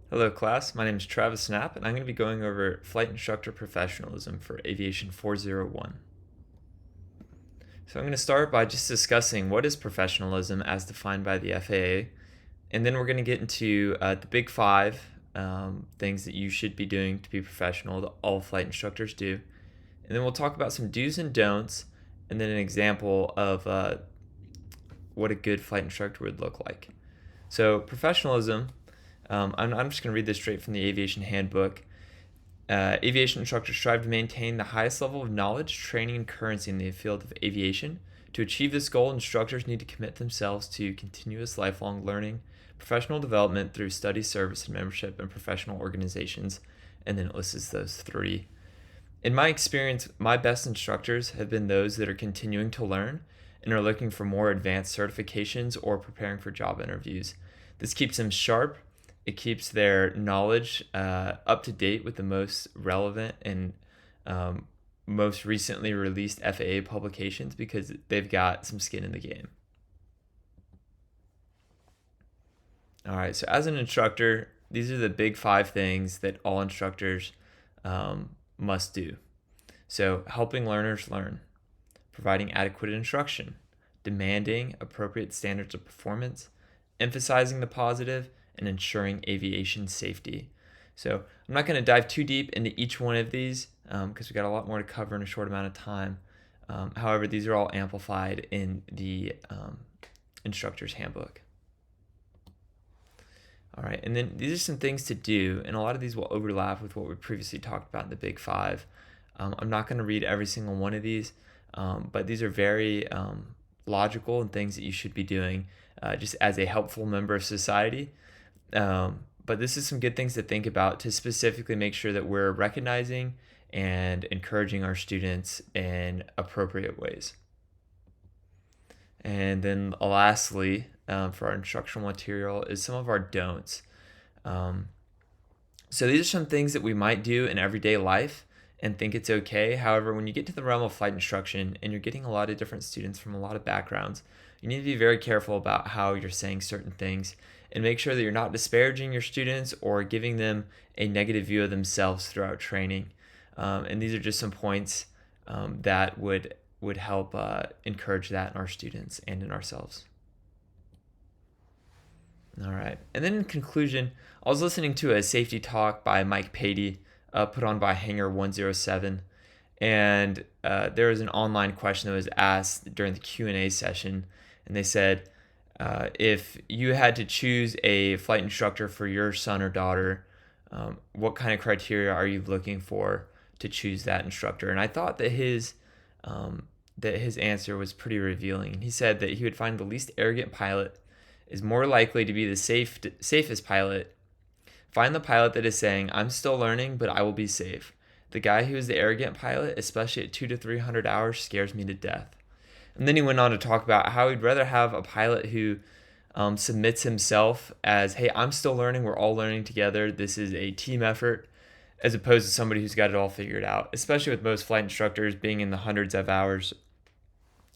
Hello class, my name is Travis Snap and I'm going to be going over Flight Instructor Professionalism for Aviation 401. So I'm going to start by just discussing what is professionalism as defined by the FAA, and then we're going to get into the big five things that you should be doing to be professional that all flight instructors do. And then we'll talk about some do's and don'ts, and then an example of what a good flight instructor would look like. So professionalism, I'm just going to read this straight from the Aviation Handbook. Aviation instructors strive to maintain the highest level of knowledge, training, and currency in the field of aviation. To achieve this goal, instructors need to commit themselves to continuous lifelong learning, professional development through study, service, and membership in professional organizations, and then it lists those three. In my experience, my best instructors have been those that are continuing to learn and are looking for more advanced certifications or preparing for job interviews. This keeps them sharp. It keeps their knowledge up to date with the most relevant and most recently released FAA publications because they've got some skin in the game. All right, so as an instructor, these are the big five things that all instructors must do. So helping learners learn, providing adequate instruction, demanding appropriate standards of performance, emphasizing the positive, and ensuring aviation safety. So I'm not going to dive too deep into each one of these because we've got a lot more to cover in a short amount of time. However, these are all amplified in the instructor's handbook. All right, and then these are some things to do, and a lot of these will overlap with what we previously talked about in the big five. I'm not going to read every single one of these, but these are very logical and things that you should be doing just as a helpful member of society. But this is some good things to think about to specifically make sure that we're recognizing and encouraging our students in appropriate ways. And then lastly, for our instructional material is some of our don'ts. So these are some things that we might do in everyday life and think it's okay. However, when you get to the realm of flight instruction and you're getting a lot of different students from a lot of backgrounds, you need to be very careful about how you're saying certain things and make sure that you're not disparaging your students or giving them a negative view of themselves throughout training. And these are just some points that would help encourage that in our students and in ourselves. All right. And then in conclusion, I was listening to a safety talk by Mike Patey, put on by Hangar 107, and there was an online question that was asked during the Q&A session, and they said, if you had to choose a flight instructor for your son or daughter, what kind of criteria are you looking for to choose that instructor? And I thought that his answer was pretty revealing. He said that he would find the least arrogant pilot is more likely to be the safest pilot. Find the pilot that is saying, I'm still learning, but I will be safe. The guy who is the arrogant pilot, especially at 200 to 300 hours, scares me to death. And then he went on to talk about how he'd rather have a pilot who submits himself as, hey, I'm still learning, we're all learning together, this is a team effort, as opposed to somebody who's got it all figured out, especially with most flight instructors being in the hundreds of hours,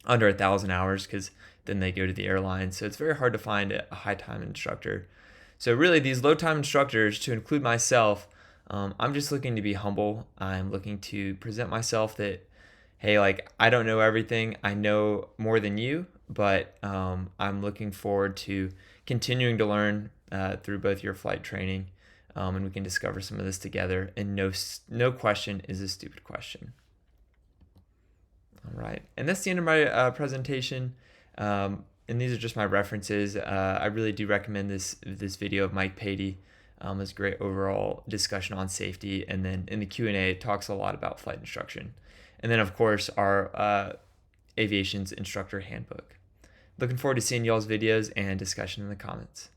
under 1,000 hours, because then they go to the airline. So it's very hard to find a high time instructor. So really these low time instructors, to include myself, I'm just looking to be humble. I'm looking to present myself that, hey, like, I don't know everything. I know more than you, but I'm looking forward to continuing to learn through both your flight training, and we can discover some of this together. And no question is a stupid question. All right, and that's the end of my presentation. And these are just my references. I really do recommend this video of Mike Patey. It's a great overall discussion on safety. And then in the Q&A, it talks a lot about flight instruction. And then, of course, our aviation's instructor handbook. Looking forward to seeing y'all's videos and discussion in the comments.